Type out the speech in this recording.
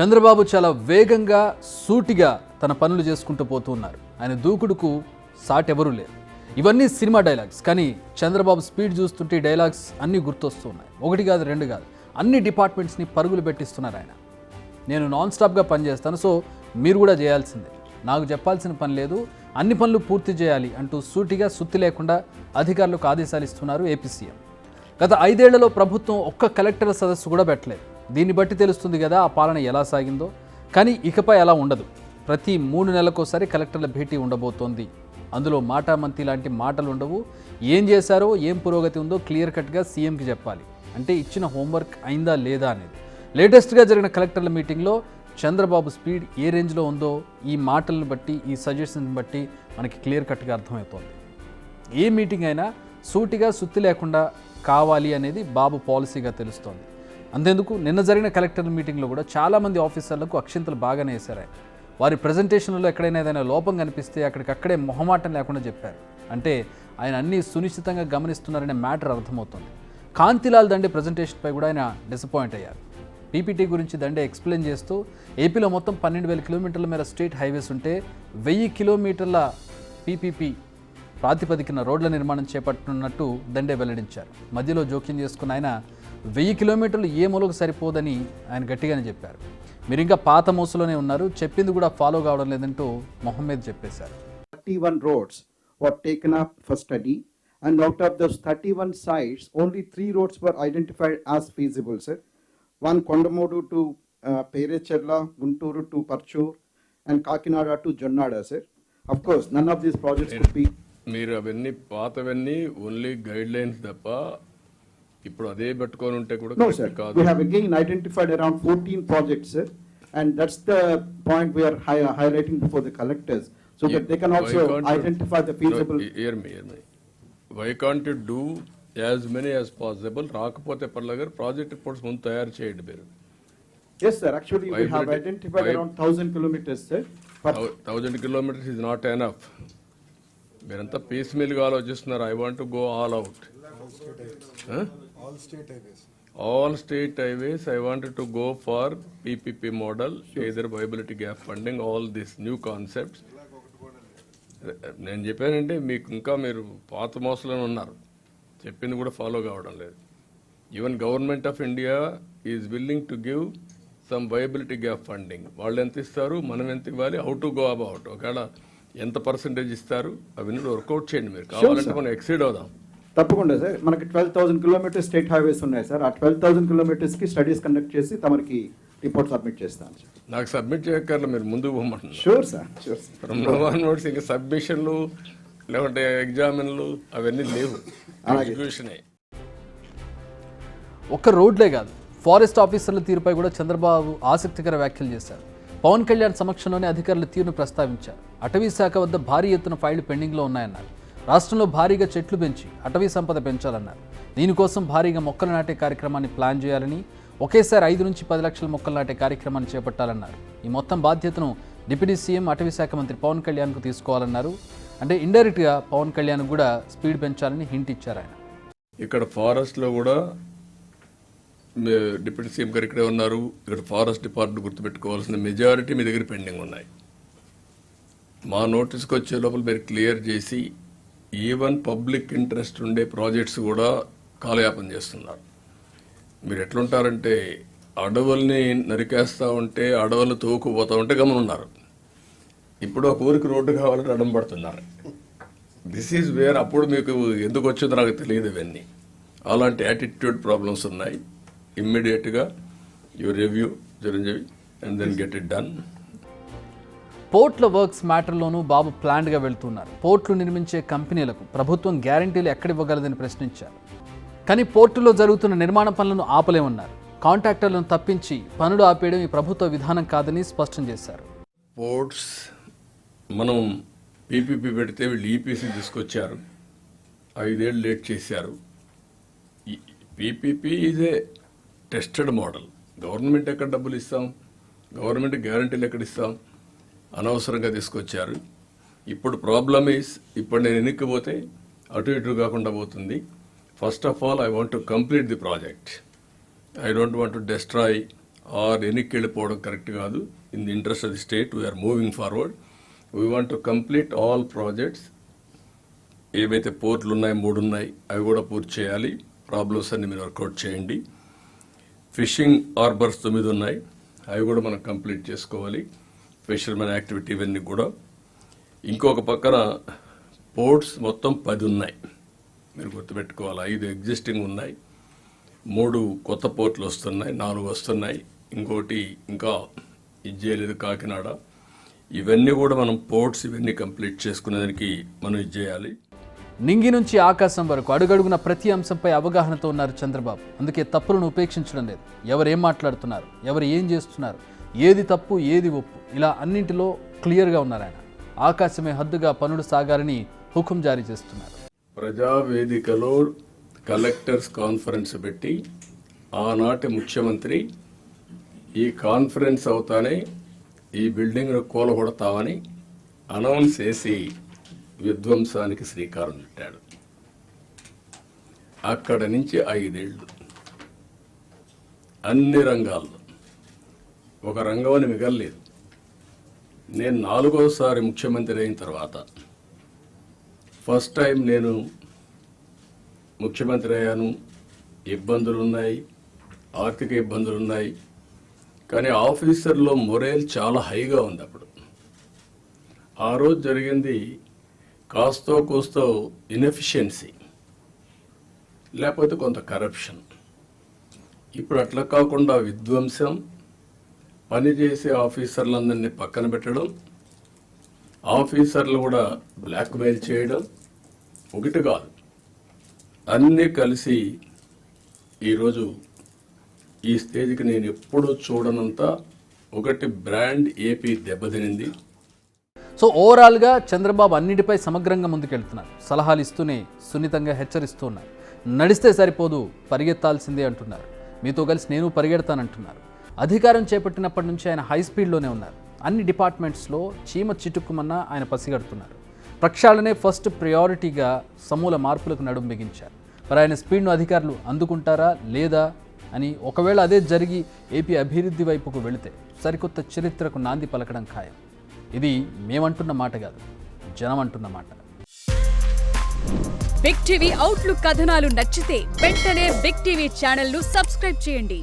చంద్రబాబు చాలా వేగంగా సూటిగా తన పనులు చేసుకుంటూ పోతూ ఉన్నారు. ఆయన దూకుడుకు సాటి ఎవరూ లేరు. ఇవన్నీ సినిమా డైలాగ్స్, కానీ చంద్రబాబు స్పీడ్ చూస్తుంటే డైలాగ్స్ అన్నీ గుర్తొస్తూ ఉన్నాయి. ఒకటి కాదు, రెండు కాదు, అన్ని డిపార్ట్మెంట్స్ని పరుగులు పెట్టిస్తున్నారు ఆయన. నేను నాన్ స్టాప్గా పనిచేస్తాను, సో మీరు కూడా చేయాల్సిందే, నాకు చెప్పాల్సిన పని లేదు, అన్ని పనులు పూర్తి చేయాలి అంటూ సూటిగా సుత్తి లేకుండా అధికారులకు ఆదేశాలు ఇస్తున్నారు ఏపీ సీఎం. గత 5 ఏళ్లలో ప్రభుత్వం ఒక్క కలెక్టర్ల సదస్సు కూడా పెట్టలేదు. దీన్ని బట్టి తెలుస్తుంది కదా ఆ పాలన ఎలా సాగిందో. కానీ ఇకపై అలా ఉండదు. ప్రతి 3 నెలలకోసారి కలెక్టర్ల భేటీ ఉండబోతోంది. అందులో మాటామంతి లాంటి మాటలు ఉండవు. ఏం చేశారో, ఏం పురోగతి ఉందో క్లియర్ కట్గా సీఎంకి చెప్పాలి. అంటే ఇచ్చిన హోంవర్క్ అయిందా లేదా అనేది. లేటెస్ట్గా జరిగిన కలెక్టర్ల మీటింగ్లో చంద్రబాబు స్పీడ్ ఏ రేంజ్లో ఉందో ఈ మాటలను బట్టి, ఈ సజెషన్స్ బట్టి మనకి క్లియర్ కట్గా అర్థమవుతోంది. ఏ మీటింగ్ అయినా సూటిగా సుత్తి లేకుండా కావాలి అనేది బాబు పాలసీగా తెలుస్తోంది. అంతేందుకు నిన్న జరిగిన కలెక్టర్ల మీటింగ్లో కూడా చాలామంది ఆఫీసర్లకు అక్షింతలు బాగానే వేశారు. వారి ప్రజెంటేషన్లో ఎక్కడైనా ఏదైనా లోపం కనిపిస్తే అక్కడికక్కడే మొహమాటం లేకుండా చెప్పారు. అంటే ఆయన అన్నీ సునిశ్చితంగా గమనిస్తున్నారనే మ్యాటర్ అర్థమవుతుంది. కాంతిలాల్ దండే ప్రజెంటేషన్పై కూడా ఆయన డిసప్పాయింట్ అయ్యారు. పీపీటీ గురించి దండే ఎక్స్ప్లెయిన్ చేస్తూ ఏపీలో మొత్తం 12,000 కిలోమీటర్ల మేర స్టేట్ హైవేస్ ఉంటే 1000 కిలోమీటర్ల పీపీపీ ప్రాతిపదికన రోడ్ల నిర్మాణం చేపట్టనున్నట్టు దండే వెల్లడించారు. మధ్యలో జోక్యం చేసుకున్న ఆయన 1000 కిలోమీటర్లు ఏ మూలకు సరిపోదని ఆయన గట్టిగానే చెప్పారు. మీరు ఇంకా పాత మోసలోనే ఉన్నారు, చెప్పింది కూడా ఫాలో కావడం లేదంటూ మొహమ్మద్ చెప్పేశారు. 31 roads were taken up for study, and out of those 31 sites, only 3 roads were identified as feasible, sir. One Kondamodu to Perechella, Gunturu to Parchur, and Kakinada to Jonnada, sir. Of course, none of these projects could be. మీరు అవన్నీ పాతవన్నీ only guide lines తప్ప ఇప్పుడు అదే పెట్టుకొని ఉంటే కూడా No, sir. We have again identified around 14 projects, sir, and that's the point we are highlighting before the collectors, so that they can also identify the feasible. Hear me. Why can't you do as many as possible? రాకపోతే పర్లేగారు project reports ముందు తయారు చేయండి మీరు. Yes, sir. Actually, we have identified around 1,000 kilometers, sir. 1,000 kilometers is not enough. మీరంతా piece మీల్గా ఆలోచిస్తున్నారు. I want to go all out. All state highways, I wanted to go for PPP model, either viability gap funding, all these new concepts. నేను చెప్పానంటే మీకు ఇంకా మీరు పాత మోసలోనే ఉన్నారు, చెప్పింది కూడా ఫాలో కావడం లేదు. Even government of India is willing to give some viability gap funding. వాళ్ళు ఎంత ఇస్తారు, మనం ఎంత ఇవ్వాలి, హౌ టు గో అబౌట్, ఒకవేళ ఎంత పర్సెంటేజ్ ఇస్తారు అవన్నీ వర్కౌట్ చేయండి. మీరు కావాలంటే మనం ఎక్సీడ్ అవుదాం. తప్పకుండా సార్. మనకి 12,000 కిలోమీటర్స్ స్టేట్ హైవేస్ ఉన్నాయి సార్. ఆ 12,000 కిలోమీటర్స్కి స్టడీస్ కండక్ట్ చేసి తమకి రిపోర్ట్ సబ్మిట్ చేస్తాను సార్. నాకు సబ్మిట్ చేయక్కర్లే, మీరు ముందుకు పోమంటున్నారు. Sure sir, sure sir. From no onwards ఇంకా సబ్మిషన్లు లేకుంటే ఎగ్జామిన్లు అవన్నీ లేవు, ఎగ్జిక్యూషనే. ఒక్క రోడ్లే కాదు, ఫారెస్ట్ ఆఫీసర్ల తీరుపై కూడా చంద్రబాబు ఆసక్తికర వ్యాఖ్యలు చేశారు. పవన్ కళ్యాణ్ సమక్షంలోనే అధికారుల తీరును ప్రస్తావించారు. అటవీ శాఖ వద్ద భారీ ఎత్తున ఫైళ్లు పెండింగ్లో ఉన్నాయన్నారు. రాష్ట్రంలో భారీగా చెట్లు పెంచి అటవీ సంపద పెంచాలన్నారు. దీనికోసం భారీగా మొక్కలు నాటే కార్యక్రమాన్ని ప్లాన్ చేయాలని, ఒకేసారి 5 నుంచి 10 లక్షల మొక్కలు నాటే కార్యక్రమాన్ని చేపట్టాలన్నారు. ఈ మొత్తం బాధ్యతను డిప్యూటీ సీఎం అటవీ శాఖ మంత్రి పవన్ కళ్యాణ్కు తీసుకోవాలన్నారు. అంటే ఇండైరెక్ట్గా పవన్ కళ్యాణ్ కూడా స్పీడ్ పెంచాలని హింట్ ఇచ్చారు ఆయన. ఇక్కడ ఫారెస్ట్లో కూడా డిప్యూటీ సీఎం గారు ఇక్కడే ఉన్నారు. ఇక్కడ ఫారెస్ట్ డిపార్ట్మెంట్ గుర్తుపెట్టుకోవాల్సిన మెజారిటీ మీ దగ్గర పెండింగ్ ఉన్నాయి. మా నోటీస్కి వచ్చే లోపల మీరు క్లియర్ చేసి ఈవెన్ పబ్లిక్ ఇంట్రెస్ట్ ఉండే ప్రాజెక్ట్స్ కూడా కాలయాపన చేస్తున్నారు. మీరు ఎట్లుంటారంటే అడవుల్ని నరికేస్తూ ఉంటే, అడవులు తోకుపోతూ ఉంటే గమనున్నారు. ఇప్పుడు ఒక ఊరికి రోడ్డు కావాలంటే అడం పడుతున్నారు. This is where. అప్పుడు మీకు ఎందుకు వచ్చిందో నాకు తెలియదు. ఇవన్నీ అలాంటి యాటిట్యూడ్ ప్రాబ్లమ్స్ ఉన్నాయి. ఇమ్మీడియట్గా you review Chiranjeevi and then get it done. పోర్ట్ల వర్క్స్ మ్యాటర్లోనూ బాబు ప్లాన్డ్గా వెళ్తున్నారు. పోర్ట్లు నిర్మించే కంపెనీలకు ప్రభుత్వం గ్యారంటీలు ఎక్కడివ్వగలదని ప్రశ్నించారు. కానీ పోర్టులో జరుగుతున్న నిర్మాణ పనులను ఆపలేమన్నారు. కాంట్రాక్టర్లను తప్పించి పనులు ఆపేయడం ఈ ప్రభుత్వ విధానం కాదని స్పష్టం చేశారు. పోర్ట్స్ మనం పీపీపీ పెడితే వీళ్ళు ఈపీసీ తీసుకొచ్చారు, 5 ఏళ్ళు లేట్ చేశారు. PPP is a tested model. Government ఎక్కడ డబ్బులు ఇస్తాం, గవర్నమెంట్ గ్యారంటీలు ఎక్కడ ఇస్తాం, అనవసరంగా తీసుకొచ్చారు. ఇప్పుడు ప్రాబ్లమ్ ఈస్, ఇప్పుడు నేను ఎన్నికపోతే అటు ఇటు కాకుండా పోతుంది. First of all I want to complete the project. I don't want to destroy or వెనక్కి వెళ్ళిపోవడం కరెక్ట్ కాదు. In the interest of the state we're moving forward. We want to complete all projects. ఏవైతే పోర్ట్లు ఉన్నాయి 3 ఉన్నాయి, అవి కూడా పూర్తి చేయాలి. ప్రాబ్లమ్స్ అన్ని మీరు వర్కౌట్ చేయండి. ఫిషింగ్ హార్బర్స్ 9 ఉన్నాయి, అవి కూడా మనం కంప్లీట్ చేసుకోవాలి. ఫిషర్మెన్ యాక్టివిటీ ఇవన్నీ కూడా. ఇంకొక పక్కన పోర్ట్స్ మొత్తం 10 ఉన్నాయి, మీరు గుర్తుపెట్టుకోవాలి. 5 ఎగ్జిస్టింగ్ ఉన్నాయి, 3 కొత్త పోర్ట్లు వస్తున్నాయి, 4 వస్తున్నాయి, ఇంకోటి ఇంకా ఇది చేయలేదు కాకినాడ. ఇవన్నీ కూడా మనం పోర్ట్స్ ఇవన్నీ కంప్లీట్ చేసుకునేదానికి మనం ఇది చేయాలి. నింగి నుంచి ఆకాశం వరకు అడుగడుగున ప్రతి అంశంపై అవగాహనతో ఉన్నారు చంద్రబాబు. అందుకే తప్పులను ఉపేక్షించడం లేదు. ఎవరు ఏం మాట్లాడుతున్నారు, ఎవరు ఏం చేస్తున్నారు, ఏది తప్పు ఏది ఒప్పు, ఇలా అన్నింటిలో క్లియర్గా ఉన్నారు ఆయన. ఆకాశమే హద్దుగా పనులు సాగాలని హుకుం జారీ చేస్తున్నారు. ప్రజావేదికలో కలెక్టర్స్ కాన్ఫరెన్స్ పెట్టి ఆనాటి ముఖ్యమంత్రి ఈ కాన్ఫరెన్స్ అవుతానే ఈ బిల్డింగ్ను కూలగొడతామని అనౌన్స్ చేసి విధ్వంసానికి శ్రీకారం చుట్టాడు. అక్కడ నుంచి 5 ఏళ్ళు అన్ని రంగాల్లో ఒక రంగం అని మిగలలేదు. నేను 4వసారి ముఖ్యమంత్రి అయిన తర్వాత ఫస్ట్ టైం నేను ముఖ్యమంత్రి అయ్యాను. ఇబ్బందులు ఉన్నాయి, ఆర్థిక ఇబ్బందులు ఉన్నాయి, కానీ ఆఫీసర్లో మొరేల్ చాలా హైగా ఉంది. అప్పుడు ఆ రోజు జరిగింది కాస్తో కూస్తో ఇన్ఎఫిషియన్సీ, లేకపోతే కొంత కరప్షన్. ఇప్పుడు అట్లా కాకుండా విధ్వంసం, పనిచేసే ఆఫీసర్లందరినీ పక్కన పెట్టడం, ఆఫీసర్లు కూడా బ్లాక్మెయిల్ చేయడం, ఒకటి కాదు అన్నీ కలిసి ఈరోజు ఈ స్టేజ్కి నేను ఎప్పుడూ చూడనంత ఒకటి బ్రాండ్ ఏపీ దెబ్బతినింది. సో ఓవరాల్గా చంద్రబాబు అన్నిటిపై సమగ్రంగా ముందుకెళ్తున్నారు. సలహాలు ఇస్తూనే సున్నితంగా హెచ్చరిస్తూ ఉన్నారు. నడిస్తే సరిపోదు, పరిగెత్తాల్సిందే అంటున్నారు. మీతో కలిసి నేను పరిగెడతానంటున్నారు. అధికారం చేపట్టినప్పటి నుంచి ఆయన హై స్పీడ్లోనే ఉన్నారు. అన్ని డిపార్ట్మెంట్స్లో చీమ చిటుక్కుమన్నా ఆయన పసిగడుతున్నారు. ప్రక్షాళనే ఫస్ట్ ప్రయారిటీగా సమూల మార్పులకు నడుం బిగించారు. మరి ఆయన స్పీడ్ను అధికారులు అందుకుంటారా లేదా అని, ఒకవేళ అదే జరిగి ఏపీ అభివృద్ధి వైపుకు వెళితే సరికొత్త చరిత్రకు నాంది పలకడం ఖాయం. ఇది మేమంటున్న మాట కాదు, జనం అంటున్న మాట. బిగ్ టీవీ అవుట్లుక్ కథనాలు నచ్చితే వెంటనే బిగ్ టీవీ ఛానల్ ను సబ్స్క్రైబ్ చేయండి.